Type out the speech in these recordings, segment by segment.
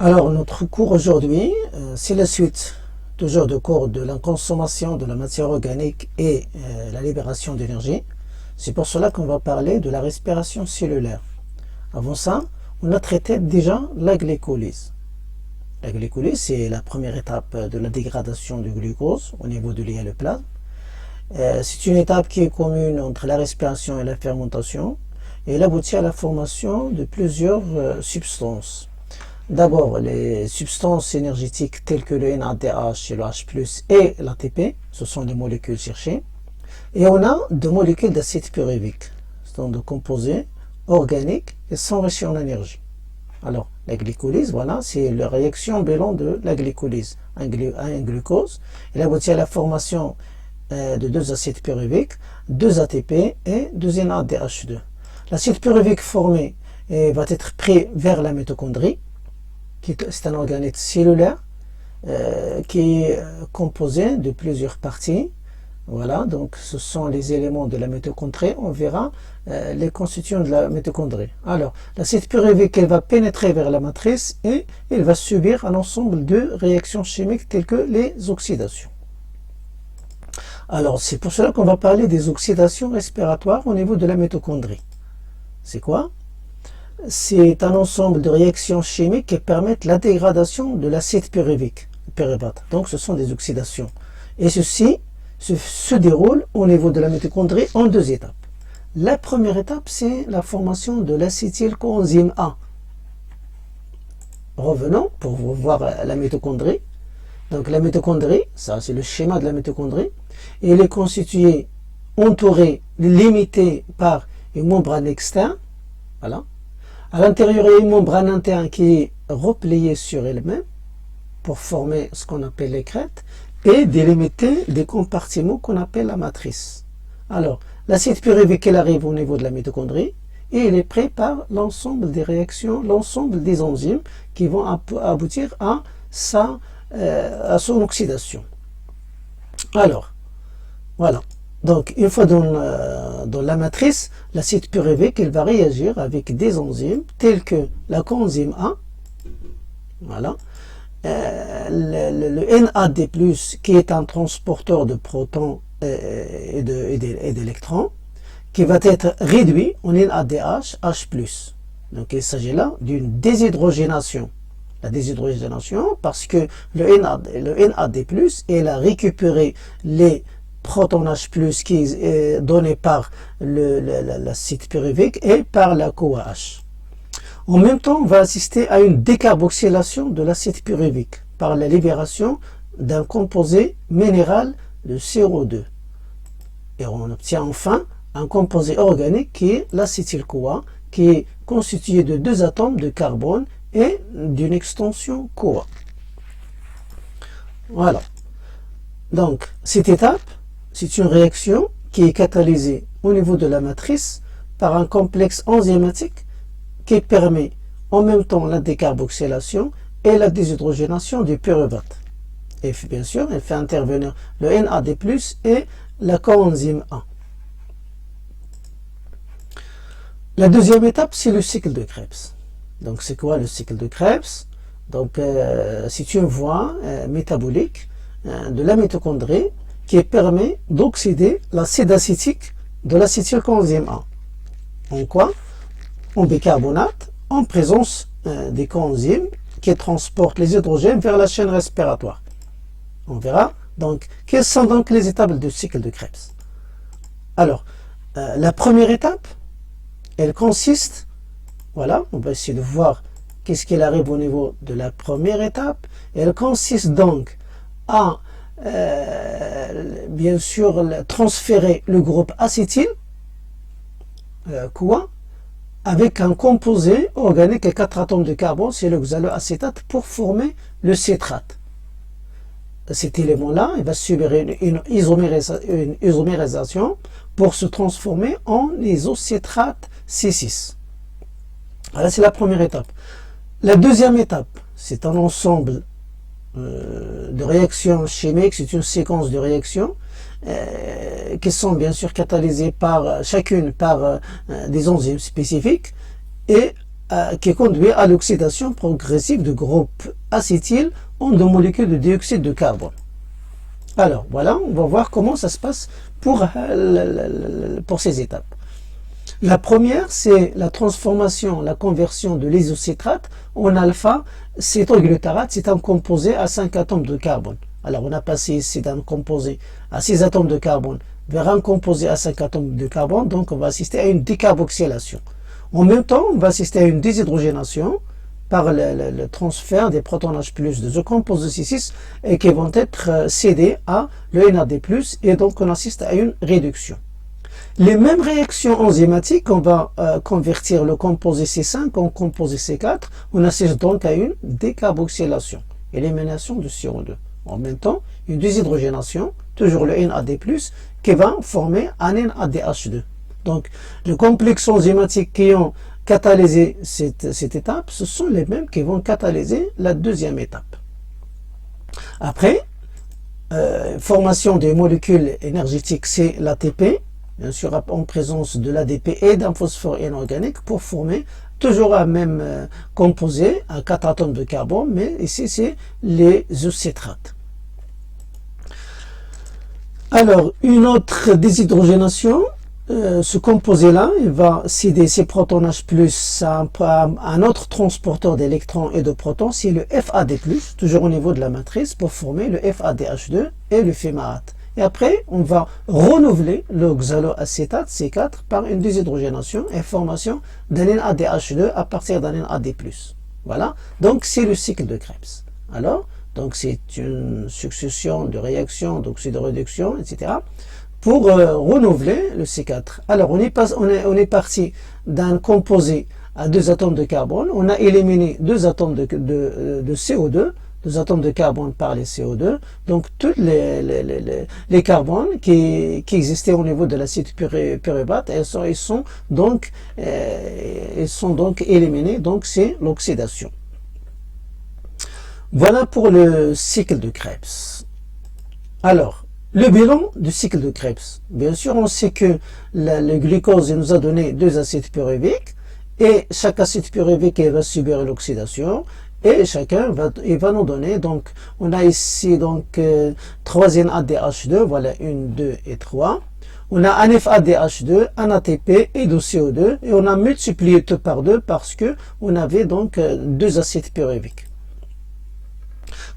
Alors, notre cours aujourd'hui, c'est la suite toujours du cours de la consommation de la matière organique et la libération d'énergie. C'est pour cela qu'on va parler de la respiration cellulaire. Avant ça, on a traité déjà la glycolyse. La glycolyse, c'est la première étape de la dégradation du glucose au niveau de l'IA le plasme. C'est une étape qui est commune entre la respiration et la fermentation et elle aboutit à la formation de plusieurs substances. D'abord, les substances énergétiques telles que le NADH et le H+, et l'ATP, ce sont les molécules cherchées. Et on a deux molécules d'acide pyruvique, ce sont des composés organiques et s'enrichissent en énergie. Alors, la glycolyse, voilà, c'est la réaction bilan de la glycolyse. Un glucose, il aboutit à la formation de deux acides pyruviques, deux ATP et deux NADH2. L'acide pyruvique formé va être pris vers la mitochondrie. C'est un organisme cellulaire qui est composé de plusieurs parties. Voilà, donc ce sont les éléments de la mitochondrie. On verra les constituants de la mitochondrie. Alors, l'acide pyruvique, elle va pénétrer vers la matrice et elle va subir un ensemble de réactions chimiques telles que les oxydations. Alors, c'est pour cela qu'on va parler des oxydations respiratoires au niveau de la mitochondrie. C'est quoi? C'est un ensemble de réactions chimiques qui permettent la dégradation de l'acide pyruvique, pyruvate. Donc ce sont des oxydations. Et ceci se déroule au niveau de la mitochondrie en deux étapes. La première étape, c'est la formation de l'acétylcoenzyme A. Revenons pour voir la mitochondrie. Donc la mitochondrie, ça c'est le schéma de la mitochondrie. Et elle est constituée, entourée, limitée par une membrane externe. Voilà. À l'intérieur, il y a une membrane interne qui est repliée sur elle-même pour former ce qu'on appelle les crêtes et délimiter des compartiments qu'on appelle la matrice. Alors, l'acide pyruvique, elle arrive au niveau de la mitochondrie et il est pris par l'ensemble des réactions, l'ensemble des enzymes qui vont aboutir à son oxydation. Alors, voilà. Donc, une fois dans la matrice, l'acide pyruvique, il va réagir avec des enzymes telles que la coenzyme A, voilà, le NAD+, qui est un transporteur de protons et d'électrons, qui va être réduit en NADH, H+. Donc, il s'agit là d'une déshydrogénation. La déshydrogénation, parce que le NAD+, il a récupéré les proton H+, qui est donné par l'acide pyruvique et par la CoAH. En même temps, on va assister à une décarboxylation de l'acide pyruvique par la libération d'un composé minéral de CO2. Et on obtient enfin un composé organique qui est l'acétyl-CoA, qui est constitué de deux atomes de carbone et d'une extension CoA. Voilà. Donc, cette étape, c'est une réaction qui est catalysée au niveau de la matrice par un complexe enzymatique qui permet en même temps la décarboxylation et la déshydrogénation du pyruvate. Et bien sûr, elle fait intervenir le NAD+, et la coenzyme A. La deuxième étape, c'est le cycle de Krebs. Donc, c'est quoi le cycle de Krebs? Donc, c'est une voie métabolique de la mitochondrie qui permet d'oxyder l'acide acétique de l'acétylcoenzyme A. En quoi? En bicarbonate, en présence des coenzymes qui transportent les hydrogènes vers la chaîne respiratoire. On verra. Donc, quelles sont donc les étapes du cycle de Krebs? Alors, la première étape, elle consiste, voilà, on va essayer de voir qu'est-ce qu'il arrive au niveau de la première étape. Elle consiste donc à bien sûr transférer le groupe acétyl CoA avec un composé organique et 4 atomes de carbone, c'est l'oxaloacétate, pour former le citrate. Cet élément-là, il va subir une isomérisation pour se transformer en isocitrate C6. Voilà, c'est la première étape. La deuxième étape, c'est un ensemble de réactions chimiques, c'est une séquence de réactions qui sont bien sûr catalysées chacune par des enzymes spécifiques et qui conduit à l'oxydation progressive du groupe acétyl en deux molécules de dioxyde de carbone. Alors voilà, on va voir comment ça se passe pour ces étapes. La première, c'est la transformation, la conversion de l'isocitrate en alpha-cétoglutarate. C'est un composé à 5 atomes de carbone. Alors on a passé ici d'un composé à 6 atomes de carbone vers un composé à 5 atomes de carbone. Donc on va assister à une décarboxylation. En même temps, on va assister à une déshydrogénation par le transfert des protons H+, de ce composé C6 et qui vont être cédés à le NAD+, et donc on assiste à une réduction. Les mêmes réactions enzymatiques, on va convertir le composé C5 en composé C4, on assiste donc à une décarboxylation, élimination du CO2. En même temps, une déshydrogénation, toujours le NAD+, qui va former un NADH2. Donc, les complexes enzymatiques qui ont catalysé cette étape, ce sont les mêmes qui vont catalyser la deuxième étape. Après, formation des molécules énergétiques, c'est l'ATP, bien sûr en présence de l'ADP et d'un phosphore inorganique pour former toujours un même composé à 4 atomes de carbone, mais ici c'est les isocitrates. Alors, une autre déshydrogénation, ce composé-là, il va céder ses protons H+, à un autre transporteur d'électrons et de protons, c'est le FAD+, toujours au niveau de la matrice, pour former le FADH2 et le fémarate. Et après, on va renouveler l'oxaloacétate C4 par une déshydrogénation et formation d'un NADH2 à partir d'un NAD+. Voilà, donc c'est le cycle de Krebs. Alors, donc c'est une succession de réactions, d'oxydoréduction, etc. pour renouveler le C4. Alors, on est parti d'un composé à 2 atomes de carbone, on a éliminé 2 atomes de CO2, 2 atomes de carbone par les CO2, donc tous les carbones qui existaient au niveau de l'acide pyruvate, ils sont donc éliminés, donc c'est l'oxydation. Voilà pour le cycle de Krebs. Alors, le bilan du cycle de Krebs. Bien sûr, on sait que le glucose nous a donné 2 acides pyruviques, et chaque acide pyruvique va subir l'oxydation, et chacun va nous donner, donc on a ici donc 3 NADH2, voilà 1, 2 et 3. On a un FADH2, un ATP et du CO2, et on a multiplié tout par 2 parce que on avait donc 2 acides pyruviques.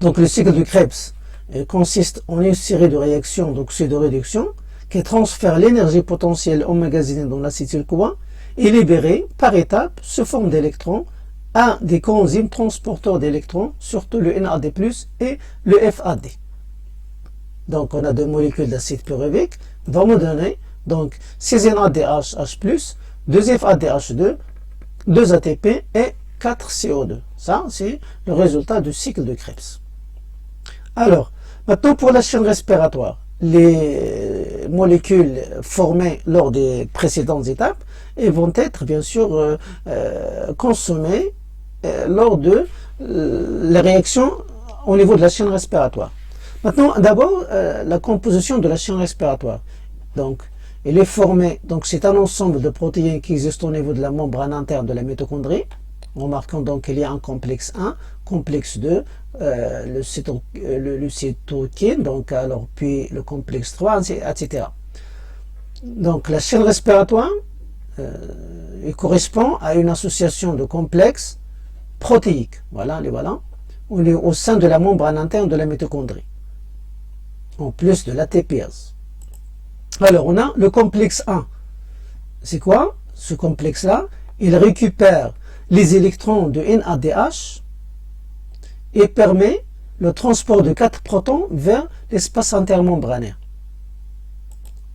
Donc le cycle de Krebs consiste en une série de réactions d'oxydoréduction qui transfèrent l'énergie potentielle emmagasinée dans l'acétyl-CoA et libérée par étapes sous forme d'électrons à des coenzymes transporteurs d'électrons, surtout le NAD+, et le FAD. Donc on a 2 molécules d'acide pyruvique, va me donner donc 6 NADH+, 2 FADH2, 2 ATP et 4 CO2. Ça, c'est le résultat du cycle de Krebs. Alors, maintenant pour la chaîne respiratoire, les molécules formées lors des précédentes étapes et vont être bien sûr consommées lors de la réaction au niveau de la chaîne respiratoire. Maintenant, d'abord, la composition de la chaîne respiratoire. Donc, elle est formée, donc c'est un ensemble de protéines qui existent au niveau de la membrane interne de la mitochondrie. Remarquons donc qu'il y a un complexe 1, complexe 2, le cytokine, donc alors puis le complexe 3, etc. Donc la chaîne respiratoire il correspond à une association de complexes protéiques. Voilà, les voilà. On est au sein de la membrane interne de la mitochondrie, en plus de l'ATPase. Alors on a le complexe 1. C'est quoi? Ce complexe-là, il récupère les électrons de NADH et permet le transport de 4 protons vers l'espace intermembranaire.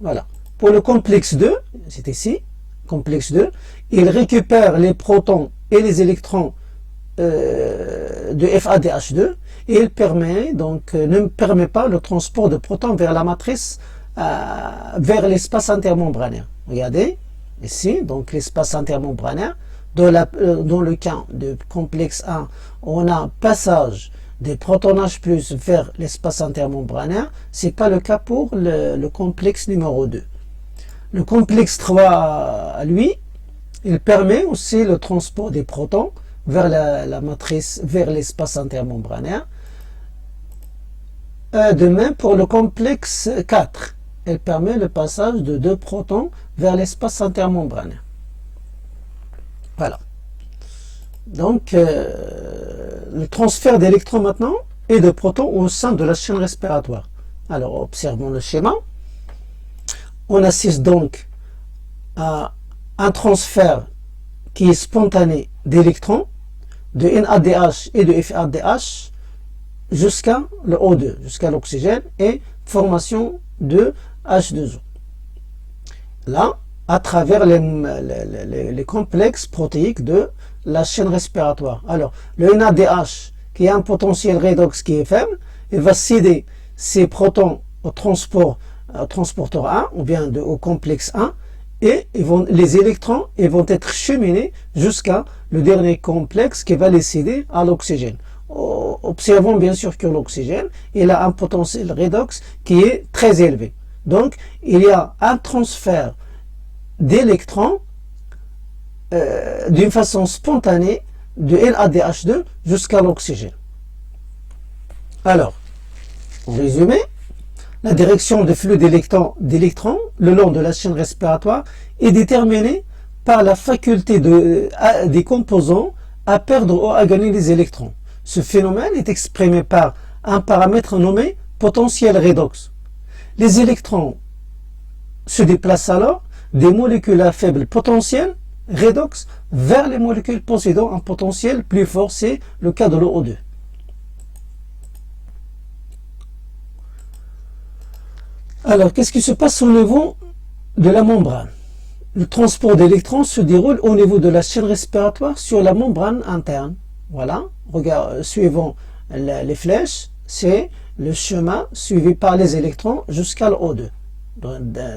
Voilà. Pour le complexe 2, c'est ici, complexe 2, il récupère les protons et les électrons de FADH2 et il permet, donc, ne permet pas le transport de protons vers la matrice, vers l'espace intermembranaire. Regardez, ici, donc l'espace intermembranaire. Dans le cas du complexe 1, on a passage des protons H+ vers l'espace intermembranaire. Ce n'est pas le cas pour le complexe numéro 2. Le complexe 3, lui, Il permet aussi le transport des protons vers la matrice, vers l'espace intermembranaire. De même pour le complexe 4, elle permet le passage de 2 protons vers l'espace intermembranaire. Voilà. Donc, le transfert d'électrons maintenant et de protons au sein de la chaîne respiratoire. Alors, observons le schéma. On assiste donc à un transfert qui est spontané d'électrons, de NADH et de FADH, jusqu'à le O2, jusqu'à l'oxygène, et formation de H2O. Là, à travers les complexes protéiques de la chaîne respiratoire. Alors, le NADH, qui a un potentiel redox qui est faible, il va céder ses protons au transporteur 1, ou bien au complexe 1, et les électrons vont être cheminés jusqu'à le dernier complexe qui va les céder à l'oxygène. Observons bien sûr que l'oxygène, il a un potentiel redox qui est très élevé. Donc, il y a un transfert d'électrons d'une façon spontanée de NADH2 jusqu'à l'oxygène. Alors, en résumé, la direction de flux d'électrons le long de la chaîne respiratoire est déterminée par la faculté des composants à perdre ou à gagner des électrons. Ce phénomène est exprimé par un paramètre nommé potentiel redox. Les électrons se déplacent alors des molécules à faible potentiel redox vers les molécules possédant un potentiel plus fort, c'est le cas de l'O2. Alors, qu'est-ce qui se passe au niveau de la membrane? Le transport d'électrons se déroule au niveau de la chaîne respiratoire sur la membrane interne. Voilà, regarde, suivant les flèches, c'est le chemin suivi par les électrons jusqu'à l'O2.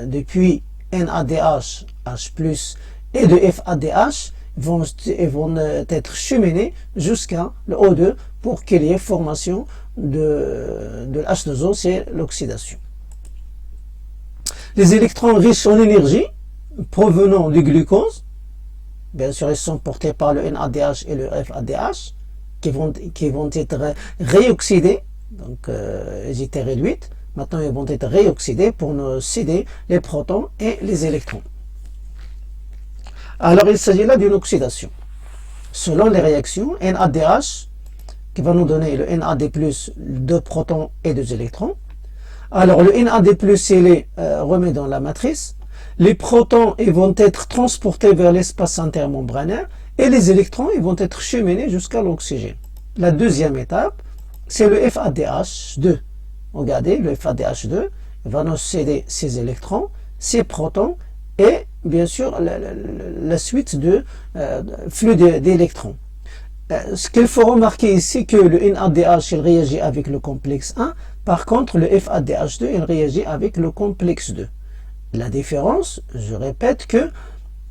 Depuis NADH, H+, et de FADH vont être cheminés jusqu'à l'O2 pour qu'il y ait formation de H2O, c'est l'oxydation. Les électrons riches en énergie provenant du glucose, bien sûr ils sont portés par le NADH et le FADH, qui vont être réoxydés, donc ils étaient réduits, maintenant ils vont être réoxydés pour nous céder les protons et les électrons. Alors il s'agit là d'une oxydation. Selon les réactions, NADH, qui va nous donner le NAD+, 2 protons et 2 électrons. Alors le NAD+, il est remis dans la matrice. Les protons vont être transportés vers l'espace intermembranaire et les électrons vont être cheminés jusqu'à l'oxygène. La deuxième étape, c'est le FADH2. Regardez, le FADH2 va nous céder ses électrons, ses protons et bien sûr la suite de flux d'électrons. Ce qu'il faut remarquer ici, que le NADH il réagit avec le complexe 1, par contre le FADH2 il réagit avec le complexe 2. La différence, je répète que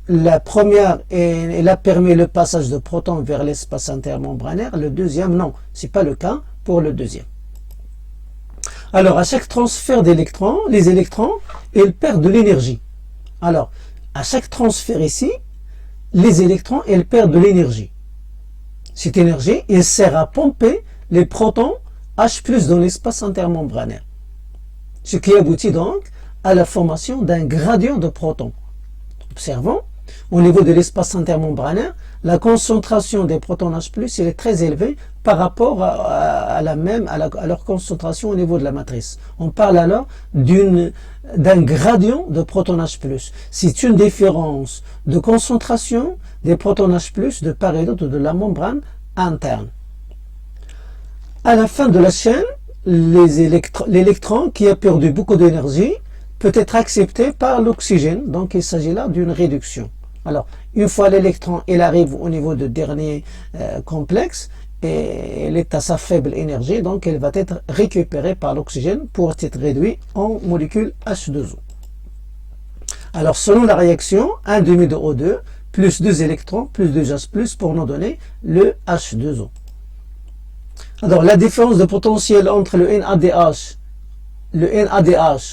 la première elle a permis le passage de protons vers l'espace intermembranaire, le deuxième non, c'est pas le cas pour le deuxième. Alors à chaque transfert d'électrons, les électrons ils perdent de l'énergie. Alors à chaque transfert ici, les électrons ils perdent de l'énergie. Cette énergie elle sert à pomper les protons H+ dans l'espace intermembranaire, ce qui aboutit donc à la formation d'un gradient de protons. Observons, au niveau de l'espace intermembranaire, la concentration des protons H+, elle est très élevée par rapport à leur concentration au niveau de la matrice. On parle alors d'un gradient de protons H+. C'est une différence de concentration des protons H+, de part et d'autre de la membrane interne. À la fin de la chaîne, l'électron qui a perdu beaucoup d'énergie peut être accepté par l'oxygène, donc il s'agit là d'une réduction. Alors, une fois l'électron il arrive au niveau de dernier complexe, et elle est à sa faible énergie, donc elle va être récupérée par l'oxygène pour être réduit en molécule H2O. Alors, selon la réaction, 1 demi de O2 plus 2 électrons plus 2 H+, pour nous donner le H2O. Alors, la différence de potentiel entre le NADH,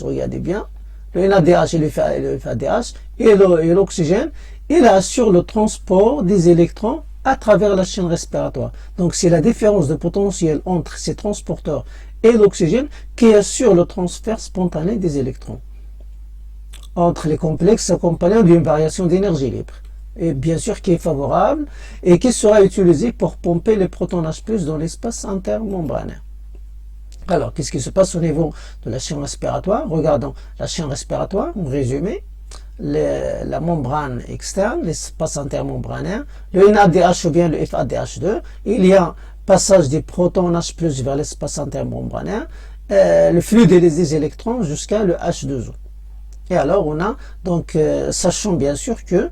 regardez bien, le NADH et le FADH et l'oxygène, il assure le transport des électrons à travers la chaîne respiratoire. Donc c'est la différence de potentiel entre ces transporteurs et l'oxygène qui assure le transfert spontané des électrons entre les complexes accompagnant d'une variation d'énergie libre. Et bien sûr qui est favorable et qui sera utilisé pour pomper les protons H+ dans l'espace intermembranaire. Alors, qu'est-ce qui se passe au niveau de la chaîne respiratoire? Regardons la chaîne respiratoire, en résumé, la membrane externe, l'espace intermembranaire, le NADH ou bien le FADH2, il y a passage des protons H+ vers l'espace intermembranaire, le flux des électrons jusqu'à le H2O. Et alors on a, donc, sachant bien sûr que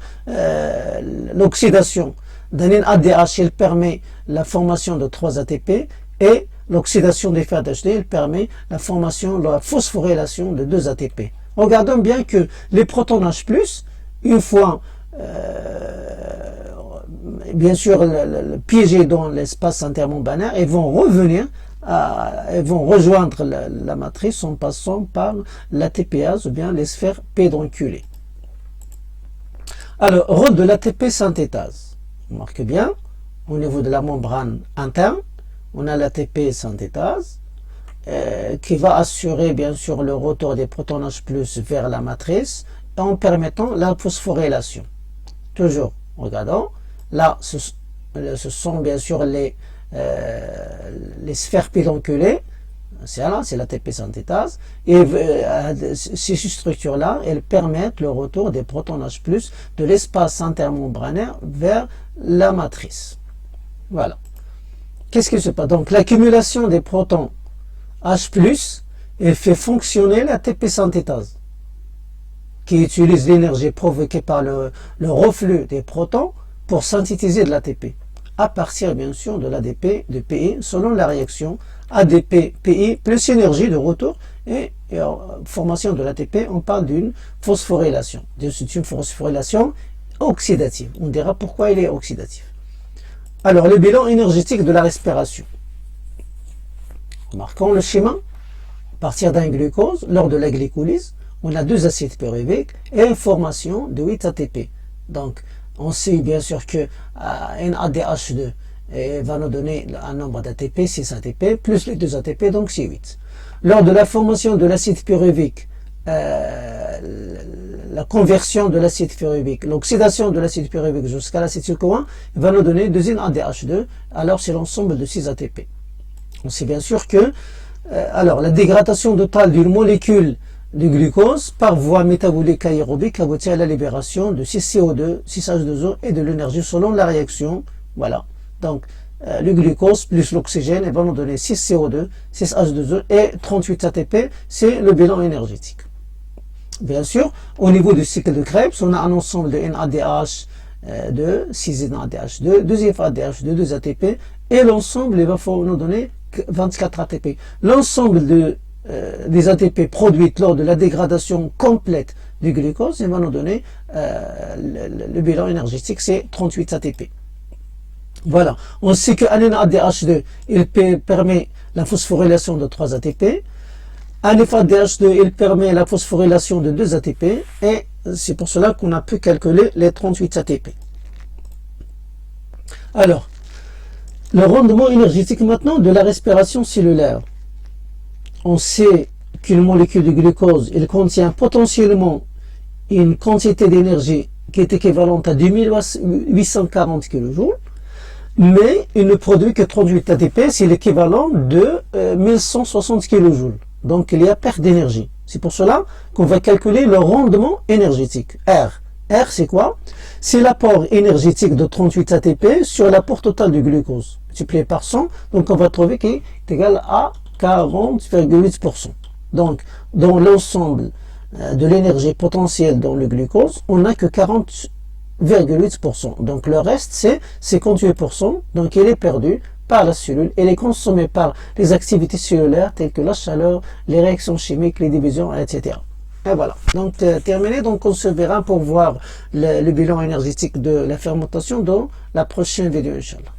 l'oxydation d'un NADH, il permet la formation de 3 ATP et l'oxydation des FADH2, il permet la formation, la phosphorylation de 2 ATP. Regardons bien que les protons H+, une fois bien sûr piégés dans l'espace intermembranaire, ils vont revenir, ils vont rejoindre la matrice en passant par l'ATPase ou bien les sphères pédonculées. Alors, rôle de l'ATP synthétase. On marque bien, au niveau de la membrane interne, on a l'ATP synthétase qui va assurer bien sûr le retour des protons H+ vers la matrice en permettant la phosphorylation. Toujours, regardons, là ce sont bien sûr les sphères pédonculées, c'est l'ATP synthétase, et ces structures-là, elles permettent le retour des protons H+ de l'espace intermembranaire vers la matrice. Voilà. Qu'est-ce qui se passe? Donc l'accumulation des protons H+, elle fait fonctionner l'ATP synthétase, qui utilise l'énergie provoquée par le reflux des protons pour synthétiser de l'ATP, à partir bien sûr de l'ADP, de PI, selon la réaction ADP-PI plus énergie de retour, et en formation de l'ATP, on parle d'une phosphorylation. C'est une phosphorylation oxydative. On dira pourquoi il est oxydatif. Alors, le bilan énergétique de la respiration. Remarquons le schéma. À partir d'un glucose, lors de la glycolyse, on a 2 acides pyruviques et une formation de 8 ATP. Donc, on sait bien sûr que NADH2 va nous donner un nombre d'ATP, 6 ATP, plus les 2 ATP, donc c'est 8. Lors de la formation de l'acide pyruvique, la conversion de l'acide pyruvique, l'oxydation de l'acide pyruvique jusqu'à l'acétyl-CoA va nous donner 2 NADH2, alors c'est l'ensemble de 6 ATP. On sait bien sûr que alors la dégradation totale d'une molécule de glucose par voie métabolique aérobique aboutit à la libération de 6CO2, 6H2O et de l'énergie selon la réaction. Voilà. Donc, le glucose plus l'oxygène va nous donner 6CO2, 6H2O et 38 ATP. C'est le bilan énergétique. Bien sûr, au niveau du cycle de Krebs, on a un ensemble de NADH, 6 NADH2, 2 FADH2, 2 ATP, et l'ensemble va nous donner 24 ATP. L'ensemble des ATP produites lors de la dégradation complète du glucose, va nous donner le bilan énergétique, c'est 38 ATP. Voilà, on sait qu'un NADH2, il permet la phosphorylation de 3 ATP, un FADH2, il permet la phosphorylation de 2 ATP, et c'est pour cela qu'on a pu calculer les 38 ATP. Alors, le rendement énergétique maintenant de la respiration cellulaire. On sait qu'une molécule de glucose, elle contient potentiellement une quantité d'énergie qui est équivalente à 2840 kJ, mais il ne produit que 38 ATP, c'est l'équivalent de 1160 kJ. Donc il y a perte d'énergie. C'est pour cela qu'on va calculer le rendement énergétique, R. R, c'est quoi? C'est l'apport énergétique de 38 ATP sur l'apport total du glucose, multiplié par 100. Donc on va trouver qu'il est égal à 40,8%. Donc dans l'ensemble de l'énergie potentielle dans le glucose, on n'a que 40,8%. Donc le reste, c'est 58%. Donc il est perdu par la cellule. Il est consommé par les activités cellulaires telles que la chaleur, les réactions chimiques, les divisions, etc. Et voilà, donc terminé. Donc on se verra pour voir le bilan énergétique de la fermentation dans la prochaine vidéo, Inch'Allah.